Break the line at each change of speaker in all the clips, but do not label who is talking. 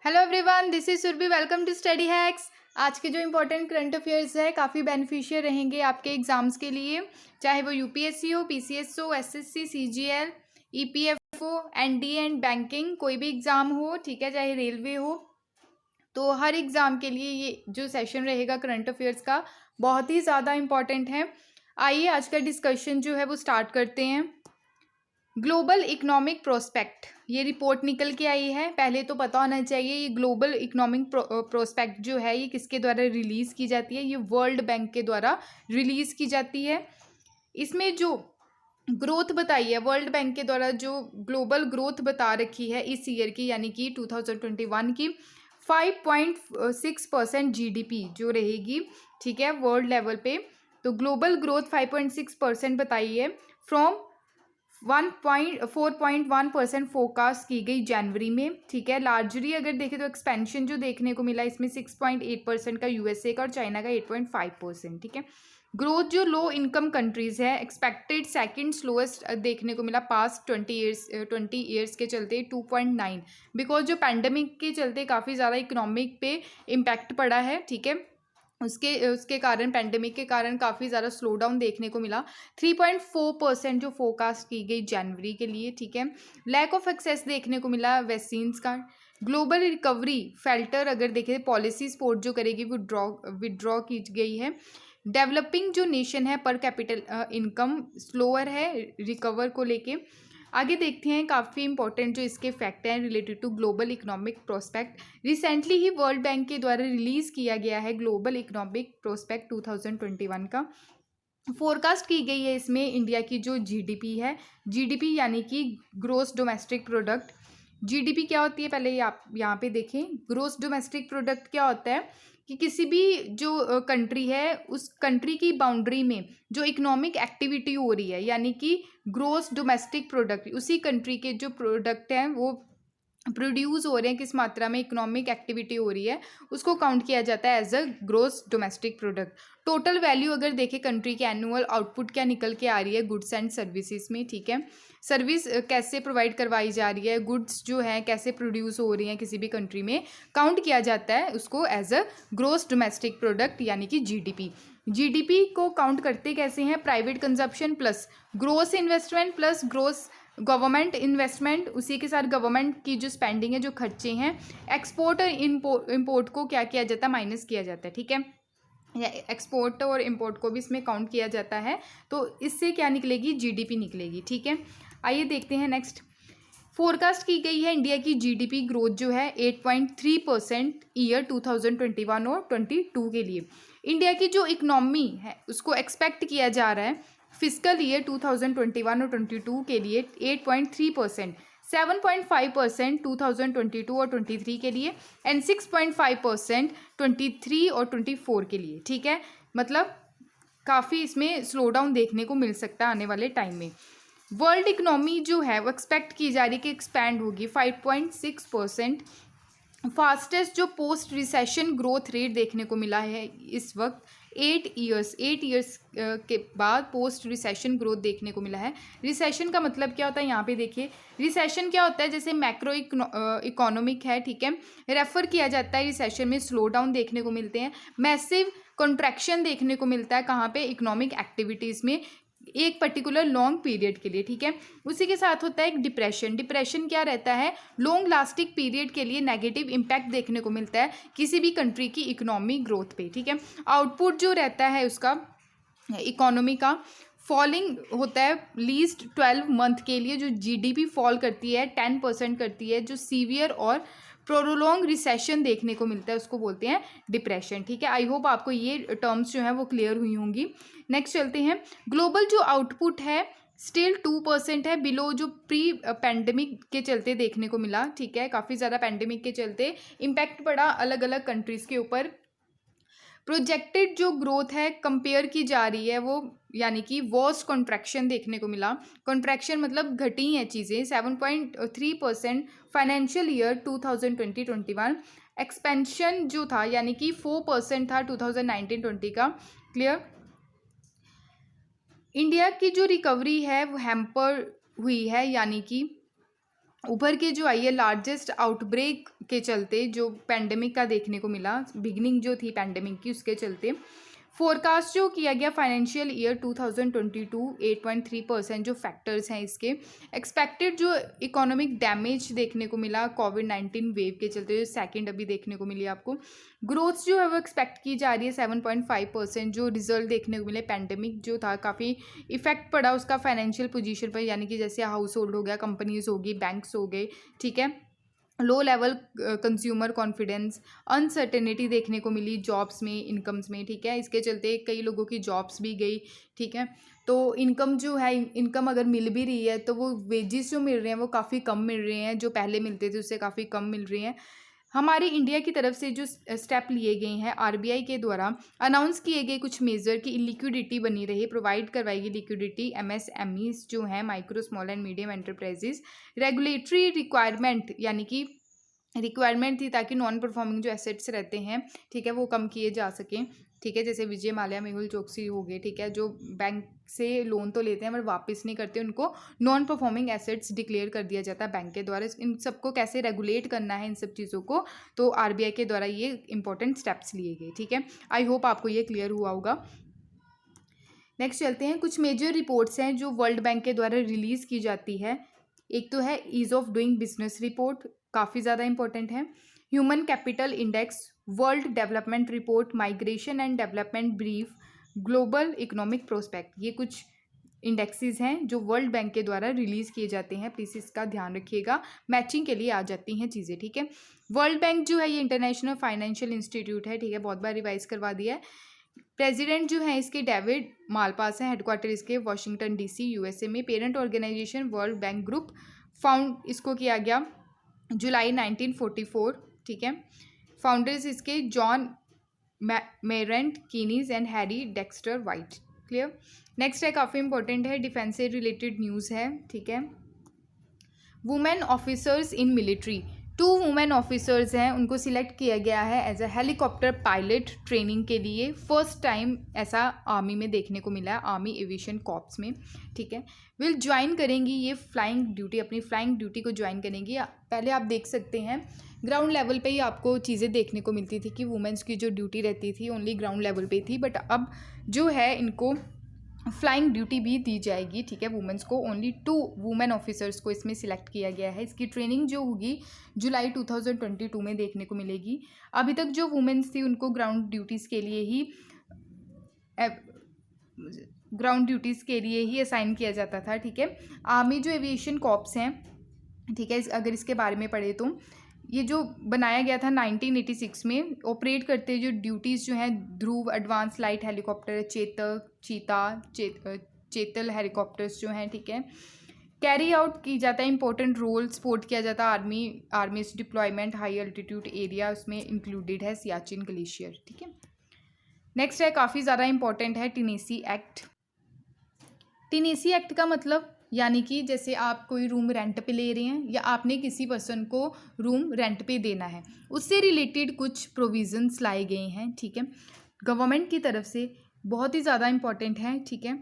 Hello everyone, this is Surabhi. Welcome to Study Hacks. आज के जो इंपॉर्टेंट करंट अफेयर्स है काफ़ी बेनिफिशियल रहेंगे आपके एग्जाम्स के लिए, चाहे वो यूपीएससी हो, पीसीएस हो, SSC, CGL, EPFO, NDA and banking, कोई भी एग्ज़ाम हो, ठीक है, चाहे रेलवे हो। तो हर एग्ज़ाम के लिए ये जो सेशन रहेगा करंट अफेयर्स का बहुत ही ज़्यादा इंपॉर्टेंट है। आइए आज का डिस्कशन जो है वो स्टार्ट करते हैं। ग्लोबल इकोनॉमिक प्रोस्पेक्ट, ये रिपोर्ट निकल के आई है। पहले तो पता होना चाहिए ये ग्लोबल इकोनॉमिक प्रोस्पेक्ट जो है ये किसके द्वारा रिलीज़ की जाती है। ये वर्ल्ड बैंक के द्वारा रिलीज़ की जाती है। इसमें जो ग्रोथ बताई है वर्ल्ड बैंक के द्वारा, जो ग्लोबल ग्रोथ बता रखी है इस ईयर की, यानी कि 2021 की 5.6% जीडीपी जो रहेगी, ठीक है, वर्ल्ड लेवल पे। तो ग्लोबल ग्रोथ 5.6% बताई है। फ्रॉम 4.1% फोरकास्ट की गई जनवरी में, ठीक है। लार्जली अगर देखें तो एक्सपेंशन जो देखने को मिला इसमें 6.8% का यूएसए का और चाइना का 8.5%, ठीक है। ग्रोथ जो लो इनकम कंट्रीज है एक्सपेक्टेड सेकंड स्लोएस्ट देखने को मिला पास्ट 20 ईयर्स के चलते 2.9, बिकॉज जो पैंडमिक के चलते काफ़ी ज़्यादा इकोनॉमिक पे इम्पैक्ट पड़ा है, ठीक है। उसके कारण, पैंडेमिक के कारण काफ़ी ज़्यादा स्लो डाउन देखने को मिला। 3.4% जो फोरकास्ट की गई जनवरी के लिए, ठीक है। लैक ऑफ एक्सेस देखने को मिला वैक्सीन्स का। ग्लोबल रिकवरी फेल्टर अगर देखें, पॉलिसी सपोर्ट जो करेगी विदड्रॉ की गई है। डेवलपिंग जो नेशन है पर कैपिटल इनकम स्लोअर है रिकवर को लेके। आगे देखते हैं काफ़ी इंपॉर्टेंट जो इसके फैक्ट हैं related to global economic prospect. Recently ही वर्ल्ड बैंक के द्वारा रिलीज़ किया गया है ग्लोबल इकोनॉमिक प्रोस्पेक्ट 2021 का। फोरकास्ट की गई है इसमें इंडिया की जो जीडीपी है, जीडीपी यानी कि ग्रोस डोमेस्टिक प्रोडक्ट। जीडीपी क्या होती है पहले आप यहाँ पे देखें। ग्रोस डोमेस्टिक प्रोडक्ट क्या होता है कि किसी भी जो कंट्री है उस कंट्री की बाउंड्री में जो इकोनॉमिक एक्टिविटी हो रही है, यानी कि ग्रोस डोमेस्टिक प्रोडक्ट, उसी कंट्री के जो प्रोडक्ट हैं वो प्रोड्यूस हो रहे हैं, किस मात्रा में इकोनॉमिक एक्टिविटी हो रही है, उसको काउंट किया जाता है as a gross domestic product. Total value अगर देखें कंट्री के एनुअल आउटपुट क्या निकल के आ रही है गुड्स एंड सर्विसेज में, ठीक है। सर्विस कैसे प्रोवाइड करवाई जा रही है, गुड्स जो है कैसे प्रोड्यूस हो रही हैं किसी भी कंट्री में, काउंट किया जाता है उसको as a gross domestic product यानी कि जीडीपी। जीडीपी को काउंट करते कैसे हैं? Private consumption plus gross investment plus gross government investment, उसी के साथ गवर्नमेंट की जो स्पेंडिंग है, जो खर्चे हैं, एक्सपोर्ट और इम्पोर्ट को क्या किया जाता है? माइनस किया जाता है, ठीक है। या एक्सपोर्ट और इम्पोर्ट को भी इसमें काउंट किया जाता है। तो इससे क्या निकलेगी? जीडीपी निकलेगी, ठीक है। आइए देखते हैं नेक्स्ट। फोरकास्ट की गई है इंडिया की जीडीपी ग्रोथ जो है 8.3% ईयर 2021 और 22 के लिए। इंडिया की जो इकनॉमी है उसको एक्सपेक्ट किया जा रहा है फिजिकल ईयर 2021 और 22 के लिए 8.3%, 7.5% 2022 और 23 के लिए एंड 6.5% 23 और 24 के लिए, ठीक है। मतलब काफ़ी इसमें स्लो डाउन देखने को मिल सकता है आने वाले टाइम में। वर्ल्ड इकोनॉमी जो है वो एक्सपेक्ट की जा रही है कि एक्सपैंड होगी 5.6%। फास्टेस्ट जो पोस्ट रिसेशन ग्रोथ रेट देखने को मिला है इस वक्त 8 ईयर्स के बाद पोस्ट रिसेशन ग्रोथ देखने को मिला है। रिसेशन का मतलब क्या होता है यहाँ पे देखिए। रिसेशन क्या होता है? जैसे मैक्रो इकोनॉमिक है, ठीक है, रेफर किया जाता है रिसेशन में स्लो डाउन देखने को मिलते हैं, मैसिव कंट्रैक्शन देखने को मिलता है कहाँ पे? इकोनॉमिक एक्टिविटीज़ में एक पर्टिकुलर लॉन्ग पीरियड के लिए, ठीक है। उसी के साथ होता है एक डिप्रेशन। डिप्रेशन क्या रहता है? लॉन्ग लास्टिंग पीरियड के लिए नेगेटिव इम्पैक्ट देखने को मिलता है किसी भी कंट्री की इकोनॉमी ग्रोथ पे, ठीक है। आउटपुट जो रहता है उसका इकोनॉमी का फॉलिंग होता है लीस्ट 12 मंथ के लिए। जो जीडीपी फॉल करती है 10% करती है, जो सीवियर और प्रोलोंग रिसेशन देखने को मिलता है उसको बोलते हैं डिप्रेशन, ठीक है। आई होप आपको ये टर्म्स जो हैं वो क्लियर हुई होंगी। नेक्स्ट चलते हैं। ग्लोबल जो आउटपुट है स्टिल 2% है बिलो जो प्री पैंडमिक के चलते देखने को मिला, ठीक है। काफ़ी ज़्यादा पैंडमिक के चलते इम्पैक्ट पड़ा अलग अलग कंट्रीज़ के ऊपर। प्रोजेक्टेड जो ग्रोथ है कंपेयर की जा रही है वो, यानी कि वर्स्ट कॉन्ट्रैक्शन देखने को मिला। कॉन्ट्रैक्शन मतलब घटी हैं चीज़ें। 7.3% फाइनेंशियल ईयर 2020-21। एक्सपेंशन जो था यानी कि 4% था 2019-20 का। क्लियर। इंडिया की जो रिकवरी है वो हैम्पर हुई है, यानी कि उभर के जो आई है लार्जेस्ट आउटब्रेक के चलते, जो पैंडेमिक का देखने को मिला, बिगनिंग जो थी पैंडेमिक की उसके चलते फोरकास्ट जो किया गया फाइनेंशियल ईयर 2022 8.3% जो फैक्टर्स हैं इसके एक्सपेक्टेड जो इकोनॉमिक डैमेज देखने को मिला कोविड-19 वेव के चलते, जो सेकंड अभी देखने को मिली आपको। ग्रोथ जो है वो एक्सपेक्ट की जा रही है 7.5%, जो रिजल्ट देखने को मिले पैंडेमिक जो था काफ़ी इफेक्ट पड़ा उसका फाइनेंशियल पोजीशन पर, यानी कि जैसे हाउस होल्ड हो गया, कंपनीज होगी, बैंक्स हो गए, ठीक है। Low level consumer confidence, uncertainty देखने को मिली जॉब्स में, इनकम्स में, ठीक है। इसके चलते कई लोगों की जॉब्स भी गई, ठीक है। तो इनकम जो है, इनकम अगर मिल भी रही है तो वो वेजेस जो मिल रहे हैं वो काफ़ी कम मिल रहे हैं, जो पहले मिलते थे उससे काफ़ी कम मिल रहे हैं। हमारी इंडिया की तरफ से जो स्टेप लिए गए हैं आरबीआई के द्वारा, अनाउंस किए गए कुछ मेजर की लिक्विडिटी बनी रही, प्रोवाइड करवाएगी लिक्विडिटी एमएसएमईज जो है micro small and medium enterprises. Regulatory requirement यानी कि रिक्वायरमेंट थी ताकि नॉन परफॉर्मिंग जो एसेट्स रहते हैं, ठीक है, वो कम किए जा सकें, ठीक है। जैसे विजय माल्या, मेहुल चोकसी हो गए, ठीक है, जो बैंक से लोन तो लेते हैं पर वापस नहीं करते, उनको नॉन परफॉर्मिंग एसेट्स डिक्लेयर कर दिया जाता है बैंक के द्वारा। इन सबको कैसे रेगुलेट करना है इन सब चीज़ों को, तो आरबीआई के द्वारा ये इंपॉर्टेंट स्टेप्स लिए गए, ठीक है। आई होप आपको ये क्लियर हुआ होगा। नेक्स्ट चलते हैं, कुछ मेजर रिपोर्ट्स हैं जो वर्ल्ड बैंक के द्वारा रिलीज़ की जाती है। एक तो है ease of doing business report, काफ़ी ज़्यादा इंपॉर्टेंट है। Human capital index, world development report, migration and development brief, global economic prospect, ये कुछ इंडेक्सेस हैं जो वर्ल्ड बैंक के द्वारा रिलीज़ किए जाते हैं। प्लीज़ इसका ध्यान रखिएगा, मैचिंग के लिए आ जाती हैं चीज़ें, ठीक है। वर्ल्ड बैंक जो है ये इंटरनेशनल फाइनेंशियल इंस्टीट्यूट है, ठीक है, बहुत बार रिवाइज करवा दिया है। प्रेसिडेंट जो है इसके डेविड मालपास है, हेडक्वार्टर इसके वाशिंगटन डीसी यूएसए में। Parent organisation World Bank Group, found इसको किया गया जुलाई 1944, ठीक है। फाउंडर्स इसके John Maynard Keynes and Harry Dexter White, clear. Next है, काफ़ी इंपॉर्टेंट है, डिफेंस से रिलेटेड न्यूज़ है, ठीक है। Women officers in military, 2 women officers हैं, उनको सिलेक्ट किया गया है as a helicopter pilot training के लिए। फर्स्ट टाइम ऐसा आर्मी में देखने को मिला है, आर्मी एविएशन कॉर्प्स में, ठीक है। विल ज्वाइन करेंगी ये फ्लाइंग ड्यूटी, अपनी फ्लाइंग ड्यूटी को ज्वाइन करेंगी। पहले आप देख सकते हैं ग्राउंड लेवल पे ही आपको चीज़ें देखने को मिलती थी कि वुमेन्स की जो ड्यूटी रहती थी ओनली ग्राउंड लेवल पे थी, बट अब जो है इनको फ्लाइंग ड्यूटी भी दी जाएगी, ठीक है। वुमेन्स को ओनली 2 वुमेन ऑफिसर्स को इसमें सिलेक्ट किया गया है। इसकी ट्रेनिंग जो होगी जुलाई 2022 में देखने को मिलेगी। अभी तक जो वुमेन्स थी उनको ग्राउंड ड्यूटीज़ के लिए ही असाइन किया जाता था, ठीक है। आर्मी जो एविएशन कॉर्प्स हैं, ठीक है, अगर इसके बारे में पढ़े तो ये जो बनाया गया था 1986 में, ऑपरेट करते जो ड्यूटीज़ जो हैं ध्रुव एडवांस लाइट हेलीकॉप्टर, चेतक, चीता, चेतल हेलीकॉप्टर्स जो हैं, ठीक है, कैरी आउट की जाता है। इंपॉर्टेंट रोल सपोर्ट किया जाता है army deployment high altitude area, उसमें इंक्लूडेड है सियाचिन ग्लेशियर, ठीक है। नेक्स्ट है, काफ़ी ज़्यादा इंपॉर्टेंट है, टेनेसी एक्ट। टेनेसी एक्ट का मतलब यानी कि जैसे आप कोई रूम रेंट पे ले रहे हैं या आपने किसी पर्सन को रूम रेंट पे देना है, उससे रिलेटेड कुछ प्रोविजंस लाए गए हैं, ठीक है, गवर्नमेंट की तरफ से, बहुत ही ज़्यादा इंपॉर्टेंट है, ठीक है।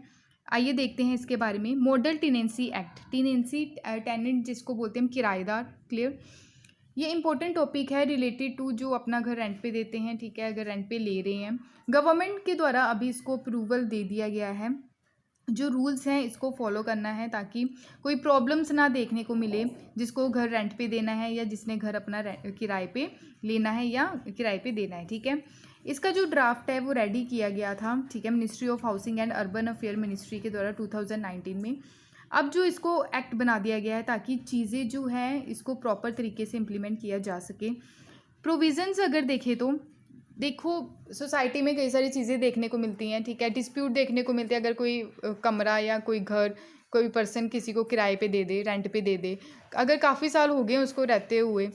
आइए देखते हैं इसके बारे में। Model tenancy act, tenancy tenant जिसको बोलते हैं हम किराएदार, क्लियर। ये इंपॉर्टेंट टॉपिक है रिलेटेड टू जो अपना घर रेंट पे देते हैं, ठीक है, अगर रेंट पे ले रहे हैं। गवर्नमेंट के द्वारा अभी इसको अप्रूवल दे दिया गया है। जो रूल्स हैं इसको फॉलो करना है ताकि कोई प्रॉब्लम्स ना देखने को मिले जिसको घर रेंट पे देना है या जिसने घर अपना किराए पे लेना है या किराए पे देना है, ठीक है। इसका जो ड्राफ्ट है वो रेडी किया गया था, ठीक है, ministry of housing and urban affair ministry के द्वारा 2019 में। अब जो इसको एक्ट बना दिया गया है ताकि चीज़ें जो हैं इसको प्रॉपर तरीके से इम्प्लीमेंट किया जा सके। प्रोविज़न्स अगर देखें तो देखो सोसाइटी में कई सारी चीज़ें देखने को मिलती हैं, ठीक है, डिस्प्यूट देखने को मिलते हैं। अगर कोई कमरा या कोई घर कोई पर्सन किसी को किराए पे दे दे, रेंट पे दे दे, अगर काफ़ी साल हो गए उसको रहते हुए,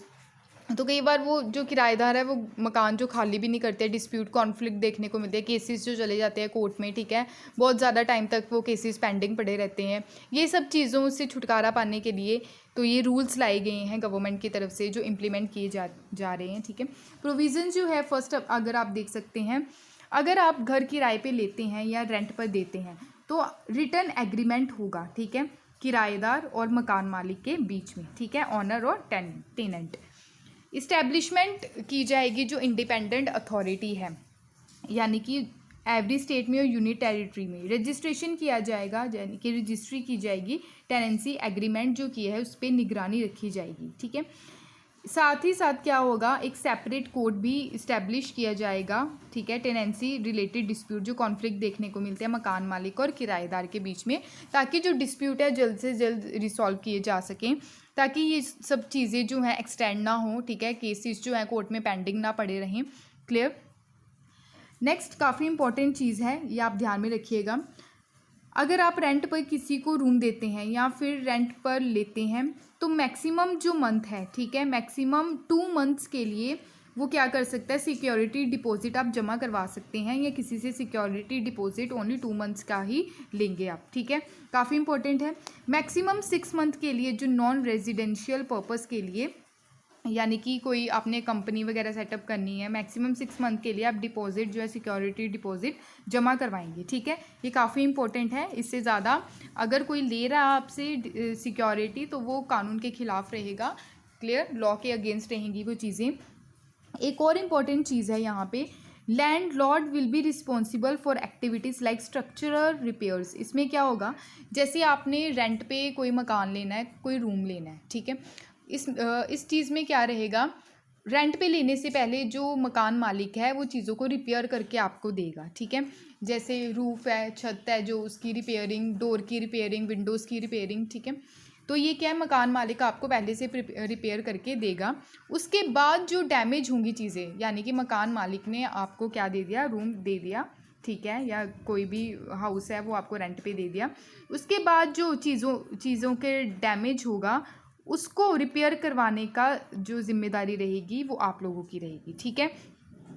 तो कई बार वो जो किराएदार है वो मकान जो खाली भी नहीं करते, डिस्प्यूट कॉन्फ्लिक्ट देखने को मिलते हैं, केसेस जो चले जाते हैं कोर्ट में, ठीक है, बहुत ज़्यादा टाइम तक वो केसेस पेंडिंग पड़े रहते हैं। ये सब चीज़ों से छुटकारा पाने के लिए तो ये रूल्स लाए गए हैं गवर्नमेंट की तरफ से जो इम्प्लीमेंट किए जा रहे हैं, ठीक है। प्रोविज़न जो है फर्स्ट अगर आप देख सकते हैं, अगर आप घर किराए पे लेते हैं या रेंट पर देते हैं तो रिटर्न एग्रीमेंट होगा, ठीक है, किराएदार और मकान मालिक के बीच में, ठीक है, ऑनर और टेनेंट। इस्टेब्लिशमेंट की जाएगी जो इंडिपेंडेंट अथॉरिटी है, यानी कि एवरी स्टेट में और यूनिट टेरिटरी में। रजिस्ट्रेशन किया जाएगा, यानी कि रजिस्ट्री की जाएगी। टेनेंसी एग्रीमेंट जो किया है उस पर निगरानी रखी जाएगी, ठीक है। साथ ही साथ क्या होगा, एक सेपरेट कोड भी इस्टेब्लिश किया जाएगा, ठीक है, टेनेंसी रिलेटेड डिस्प्यूट जो कॉन्फ्लिक्ट देखने को मिलते हैं मकान मालिक और किराएदार के बीच में, ताकि जो डिस्प्यूट है जल्द से जल्द रिसॉल्व किए जा सकें, ताकि ये सब चीज़ें जो हैं एक्सटेंड ना हो, ठीक है, केसेस जो हैं कोर्ट में पेंडिंग ना पड़े रहें। क्लियर। नेक्स्ट काफ़ी इंपॉर्टेंट चीज़ है, ये आप ध्यान में रखिएगा। अगर आप रेंट पर किसी को रूम देते हैं या फिर रेंट पर लेते हैं तो मैक्सिमम जो मंथ है, ठीक है, मैक्सिमम 2 मंथ्स के लिए वो क्या कर सकता है, सिक्योरिटी डिपॉजिट आप जमा करवा सकते हैं, या किसी से सिक्योरिटी डिपॉजिट ओनली 2 मंथ्स का ही लेंगे आप, ठीक है, काफ़ी इंपॉर्टेंट है। मैक्सिमम 6 मंथ के लिए जो नॉन रेजिडेंशियल पर्पस के लिए, यानी कि कोई आपने कंपनी वगैरह सेटअप करनी है, मैक्सिमम 6 मंथ के लिए आप डिपॉजिट जो है सिक्योरिटी डिपॉजिट जमा करवाएंगे, ठीक है, ये काफ़ी इंपॉर्टेंट है। इससे ज़्यादा अगर कोई ले रहा है आपसे सिक्योरिटी तो वो कानून के खिलाफ रहेगा, क्लियर, लॉ के अगेंस्ट रहेंगी वो चीज़ें। एक और इम्पॉर्टेंट चीज़ है यहाँ पे, landlord will be responsible for activities like structural repairs. इसमें क्या होगा, जैसे आपने रेंट पे कोई मकान लेना है, कोई रूम लेना है, ठीक है, इस चीज़ में क्या रहेगा, रेंट पे लेने से पहले जो मकान मालिक है वो चीज़ों को रिपेयर करके आपको देगा, ठीक है, जैसे रूफ़ है, छत है, जो उसकी रिपेयरिंग, डोर की रिपेयरिंग, विंडोज़ की रिपेयरिंग, ठीक है, तो ये क्या है, मकान मालिक आपको पहले से रिपेयर करके देगा। उसके बाद जो डैमेज होंगी चीज़ें, यानी कि मकान मालिक ने आपको क्या दे दिया, रूम दे दिया, ठीक है, या कोई भी हाउस है वो आपको रेंट पे दे दिया, उसके बाद जो चीज़ों के डैमेज होगा उसको रिपेयर करवाने का जो जिम्मेदारी रहेगी वो आप लोगों की रहेगी, ठीक है।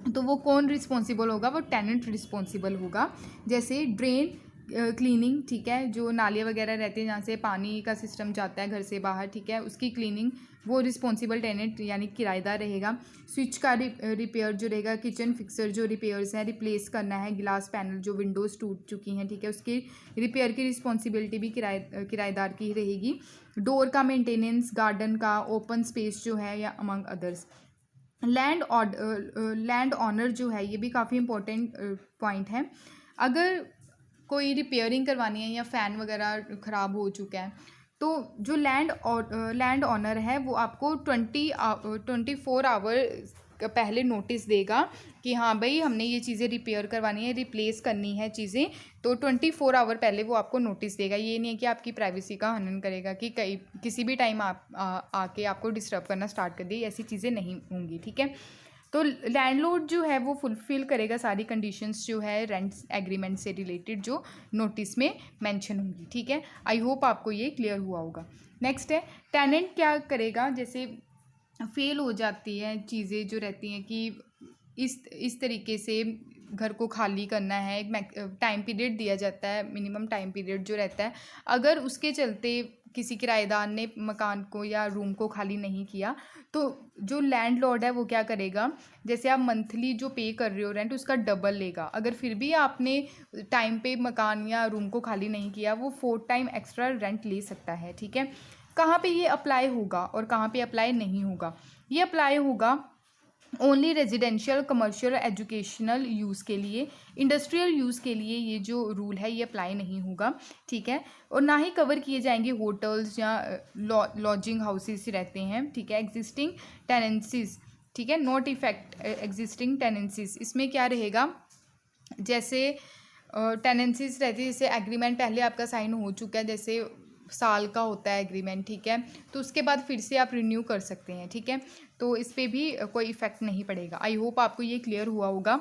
तो वो कौन रिस्पॉन्सिबल होगा, वो टेनेंट रिस्पॉन्सिबल होगा। जैसे ड्रेन क्लीनिंग, ठीक है, जो नालियाँ वगैरह रहती हैं जहाँ से पानी का सिस्टम जाता है घर से बाहर, ठीक है, उसकी क्लीनिंग वो रिस्पॉन्सिबल टेनेंट यानी किराएदार रहेगा। स्विच का रिपेयर जो रहेगा, किचन फिक्सर जो रिपेयर्स हैं रिप्लेस करना है, गिलास पैनल जो विंडोज़ टूट चुकी हैं, ठीक है, उसकी रिपेयर की रिस्पॉन्सिबिलिटी भी किराएदार की रहेगी। डोर का मेंटेनेंस, गार्डन का, ओपन स्पेस जो है, या अमंग अदर्स। लैंड ऑनर जो है ये भी काफ़ी इंपॉर्टेंट पॉइंट है। अगर कोई रिपेयरिंग करवानी है या फ़ैन वगैरह ख़राब हो चुका है तो जो लैंड ऑनर है वो आपको 24 आवर पहले नोटिस देगा कि हाँ भाई हमने ये चीज़ें रिपेयर करवानी है, रिप्लेस करनी है चीज़ें, तो 24 आवर पहले वो आपको नोटिस देगा। ये नहीं है कि आपकी प्राइवेसी का हनन करेगा कि किसी भी टाइम आके आपको डिस्टर्ब करना स्टार्ट कर दे, ऐसी चीज़ें नहीं होंगी, ठीक है। तो लैंडलॉर्ड जो है वो फुलफ़िल करेगा सारी कंडीशंस जो है रेंट एग्रीमेंट से रिलेटेड जो नोटिस में मेंशन होंगी, ठीक है। आई होप आपको ये क्लियर हुआ होगा। नेक्स्ट है टेनेंट क्या करेगा, जैसे फेल हो जाती हैं चीज़ें जो रहती हैं कि इस तरीके से घर को खाली करना है, एक टाइम पीरियड दिया जाता है, मिनिमम टाइम पीरियड जो रहता है, अगर उसके चलते किसी किराएदार ने मकान को या रूम को खाली नहीं किया तो जो लैंडलॉर्ड है वो क्या करेगा, जैसे आप मंथली जो पे कर रहे हो रेंट उसका डबल लेगा। अगर फिर भी आपने टाइम पे मकान या रूम को खाली नहीं किया वो 4 टाइम एक्स्ट्रा रेंट ले सकता है, ठीक है। कहाँ पे ये अप्लाई होगा और कहाँ पे अप्लाई नहीं होगा, ये अप्लाई होगा only residential, commercial, educational use के लिए। इंडस्ट्रियल यूज़ के लिए ये जो रूल है ये अप्लाई नहीं होगा, ठीक है, और ना ही कवर किए जाएंगे होटल्स या लॉजिंग हाउसेस रहते हैं, ठीक है। एग्जिस्टिंग टेनेंसीज, ठीक है, नॉट इफेक्ट एग्जिस्टिंग टेनेंसीज। इसमें क्या रहेगा, जैसे टेनेंसीज रहती है, जैसे एग्रीमेंट पहले आपका साइन हो चुका है, जैसे साल का होता है एग्रीमेंट, ठीक है, तो उसके बाद फिर से आप रिन्यू कर सकते हैं, ठीक है, तो इस पर भी कोई इफेक्ट नहीं पड़ेगा। आई होप आपको ये क्लियर हुआ होगा।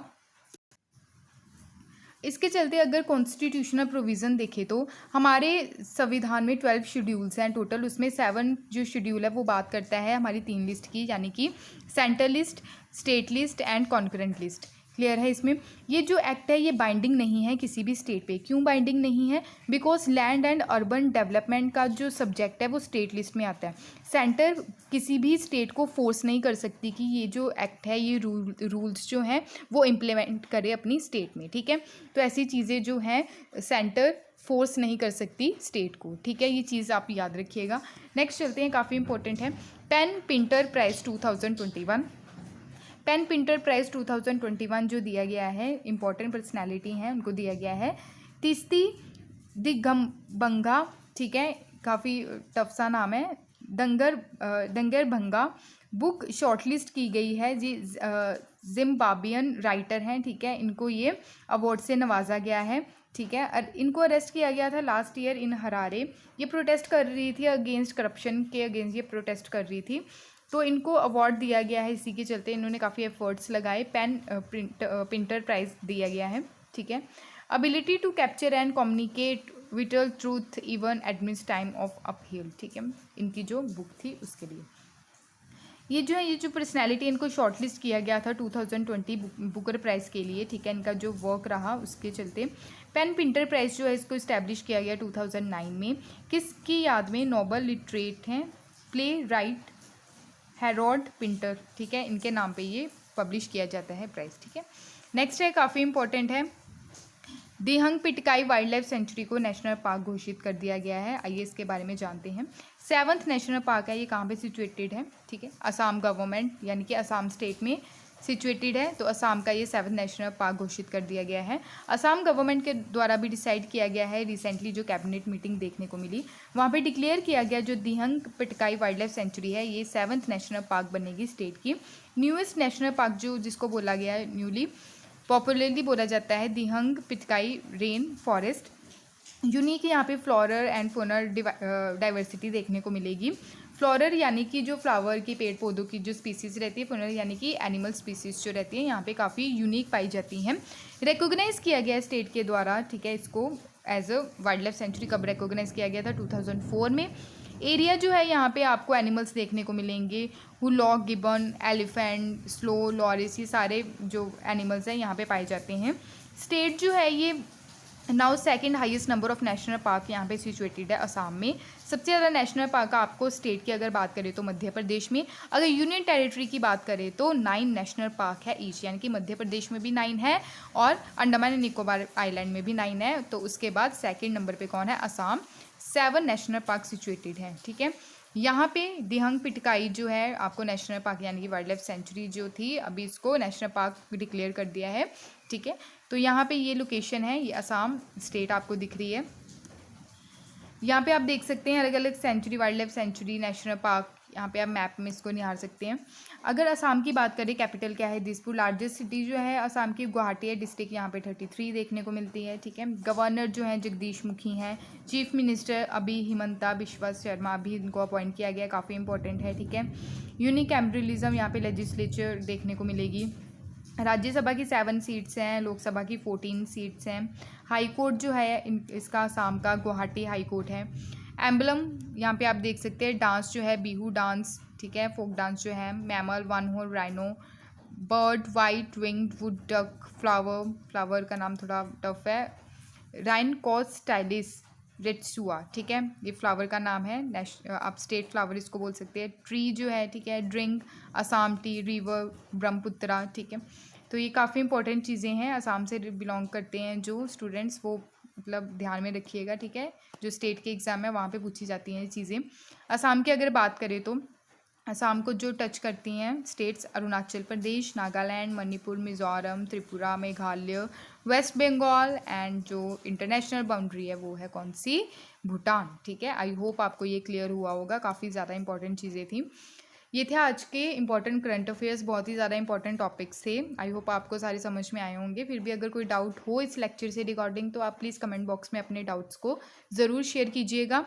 इसके चलते अगर कॉन्स्टिट्यूशनल प्रोविज़न देखें तो हमारे संविधान में 12 शेड्यूल्स हैं टोटल, उसमें 7 जो शेड्यूल है वो बात करता है हमारी 3 लिस्ट की, यानी कि central list, state list and concurrent list. Clear है। इसमें ये जो एक्ट है ये बाइंडिंग नहीं है किसी भी स्टेट पे। क्यों बाइंडिंग नहीं है? Because land and urban development का जो सब्जेक्ट है वो स्टेट लिस्ट में आता है। सेंटर किसी भी स्टेट को फोर्स नहीं कर सकती कि ये जो एक्ट है ये रूल्स जो हैं वो इम्प्लीमेंट करे अपनी स्टेट में, ठीक है। तो ऐसी चीज़ें जो हैं सेंटर फोर्स नहीं कर सकती स्टेट को, ठीक है, ये चीज़ आप याद रखिएगा। नेक्स्ट चलते हैं, काफ़ी इंपॉर्टेंट है, PEN Pinter Prize 2021। PEN Pinter Prize 2021 जो दिया गया है, इंपॉर्टेंट पर्सनैलिटी हैं उनको दिया गया है। तीस्ती दिगंबंगा, ठीक है, काफ़ी टफ सा नाम है, दंगर भंगा बुक शॉर्टलिस्ट की गई है जी, जिम्बाब्वियन राइटर हैं, ठीक है, इनको ये अवार्ड से नवाजा गया है, ठीक है। और इनको अरेस्ट किया गया था लास्ट ईयर इन हरारे, ये प्रोटेस्ट कर रही थी अगेंस्ट करप्शन के अगेंस्ट ये प्रोटेस्ट कर रही थी, तो इनको अवार्ड दिया गया है, इसी के चलते इन्होंने काफ़ी एफर्ट्स लगाए, पेन पिंटर प्राइज़ दिया गया है, ठीक है। Ability to capture and communicate vital truth even amidst time of upheaval, ठीक है, इनकी जो बुक थी उसके लिए। ये जो पर्सनैलिटी इनको शॉर्टलिस्ट किया गया था 2020 बुकर प्राइज़ के लिए, ठीक है, इनका जो वर्क रहा उसके चलते पेन पिंटर प्राइज़ जो है इसको इस्टेब्लिश किया गया 2009 में, किसकी याद में? नोबल लिटरेट हैं, प्ले राइट हैरोल्ड पिंटर, ठीक है, इनके नाम पे ये पब्लिश किया जाता है प्राइज़, ठीक है। नेक्स्ट है, काफ़ी इंपॉर्टेंट है, Dihang Patkai wild life sanctuary को नेशनल पार्क घोषित कर दिया गया है, आइए इसके बारे में जानते हैं। 7th नेशनल पार्क है, ये कहाँ पे सिचुएटेड है? ठीक है, असम गवर्नमेंट यानी कि असम स्टेट में सिचुएटेड है, तो असम का ये 7th नेशनल पार्क घोषित कर दिया गया है। असम गवर्नमेंट के द्वारा भी डिसाइड किया गया है, रिसेंटली जो कैबिनेट मीटिंग देखने को मिली वहाँ पे डिक्लेयर किया गया जो Dihang Patkai wild life sanctuary है ये 7th नेशनल पार्क बनेगी स्टेट की। न्यूएस्ट नेशनल पार्क जो जिसको बोला गया है, न्यूली पॉपुलरली बोला जाता है Dihang Patkai rain forest. Unique यहाँ पे फ्लोरर एंड फोनर डाइवर्सिटी देखने को मिलेगी। फ्लोरर यानी कि जो फ्लावर की पेड़ पौधों की जो स्पीसीज़ रहती है, फोनर यानी कि एनिमल स्पीसीज़ जो रहती है यहाँ पे काफ़ी यूनिक पाई जाती हैं। रिकॉग्नाइज़ किया गया स्टेट के द्वारा, ठीक है, इसको as a wildlife sanctuary कब रिकॉग्नाइज़ किया गया था? 2004 में। एरिया जो है यहाँ पे आपको एनिमल्स देखने को मिलेंगे, hoolock, gibbon, elephant, slow, loris, ये सारे जो एनिमल्स हैं यहाँ पे पाए जाते हैं। स्टेट जो है ये now second highest number of national park यहाँ पे सिचुएटेड है असम में। सबसे ज़्यादा नेशनल पार्क आपको स्टेट की अगर बात करें तो मध्य प्रदेश में, अगर यूनियन टेरिटरी की बात करें तो 9 नेशनल पार्क है ईच, यानी कि मध्य प्रदेश में भी 9 है और अंडमान एंड निकोबार आइलैंड में भी 9 है। तो उसके बाद सेकेंड नंबर पर कौन है? असम, 7 नेशनल पार्क सिचुएटेड है, ठीक है। यहाँ पे दिहंग पिटकाई जो है आपको नेशनल पार्क यानी कि वाइल्ड लाइफ सेंचुरी जो थी अभी इसको नेशनल पार्क डिक्लेयर कर दिया है, ठीक है। तो यहाँ पे ये लोकेशन है, ये असम स्टेट आपको दिख रही है। यहाँ पे आप देख सकते हैं अलग अलग sanctuary, wildlife sanctuary, national park, यहाँ पे आप मैप में इसको निहार सकते हैं। अगर असम की बात करें, कैपिटल क्या है? दिसपुर। लार्जेस्ट सिटी जो है असम की गुवाहाटी है, डिस्ट्रिक्ट यहाँ पे 33 देखने को मिलती है, ठीक है। गवर्नर जो है जगदीश मुखी हैं। चीफ मिनिस्टर अभी हिमंता बिश्वा शर्मा, अभी इनको अपॉइंट किया गया, काफ़ी इंपॉर्टेंट है, ठीक है। यूनिकैम्ब्रिलिज्म यहाँ पे लेजिस्लेचर देखने को मिलेगी। राज्यसभा की 7 सीट्स हैं, लोकसभा की 14 सीट्स हैं। हाई कोर्ट जो है इसका असम का गुवाहाटी हाई कोर्ट है। एम्बलम यहाँ पे आप देख सकते हैं, डांस जो है बिहू डांस, ठीक है, फोक डांस जो है। Mammal one horn rhino, bird white winged wood duck, flower, flower का नाम थोड़ा टफ है, राइन कॉस स्टाइलिस रेट्सुआ, ठीक है, ये फ्लावर का नाम है, आप स्टेट फ्लावर इसको बोल सकते हैं। ट्री जो है, ठीक है, drink Assam T, river Brahmaputra, ठीक है। तो ये काफ़ी इंपॉर्टेंट चीज़ें हैं, असम से बिलोंग करते हैं जो स्टूडेंट्स, वो मतलब ध्यान में रखिएगा, ठीक है, जो स्टेट के एग्ज़ाम है वहाँ पे पूछी जाती हैं ये चीज़ें। असम की अगर बात करें तो असम को जो टच करती हैं states, Arunachal Pradesh, Nagaland, Manipur, Mizoram, Tripura, Meghalaya, West Bengal and जो इंटरनेशनल बाउंड्री है वो है कौन सी? भूटान, ठीक है। आई होप आपको ये क्लियर हुआ होगा, काफ़ी ज़्यादा इंपॉर्टेंट चीज़ें थी। ये थे आज के इंपॉर्टेंट करंट अफेयर्स, बहुत ही ज़्यादा इंपॉर्टेंट टॉपिक्स थे। आई होप आपको सारे समझ में आए होंगे। फिर भी अगर कोई डाउट हो इस लेक्चर से रिगार्डिंग तो आप प्लीज़ कमेंट बॉक्स में अपने डाउट्स को ज़रूर शेयर कीजिएगा।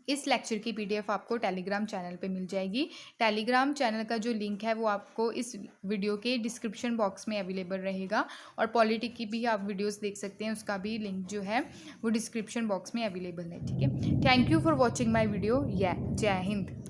इस लेक्चर की PDF आपको टेलीग्राम चैनल पे मिल जाएगी। टेलीग्राम चैनल का जो लिंक है वो आपको इस वीडियो के डिस्क्रिप्शन बॉक्स में अवेलेबल रहेगा, और पॉलिटिक की भी आप वीडियोस देख सकते हैं, उसका भी लिंक जो है वो डिस्क्रिप्शन बॉक्स में अवेलेबल है, ठीक है। Thank you for watching my video. जय हिंद।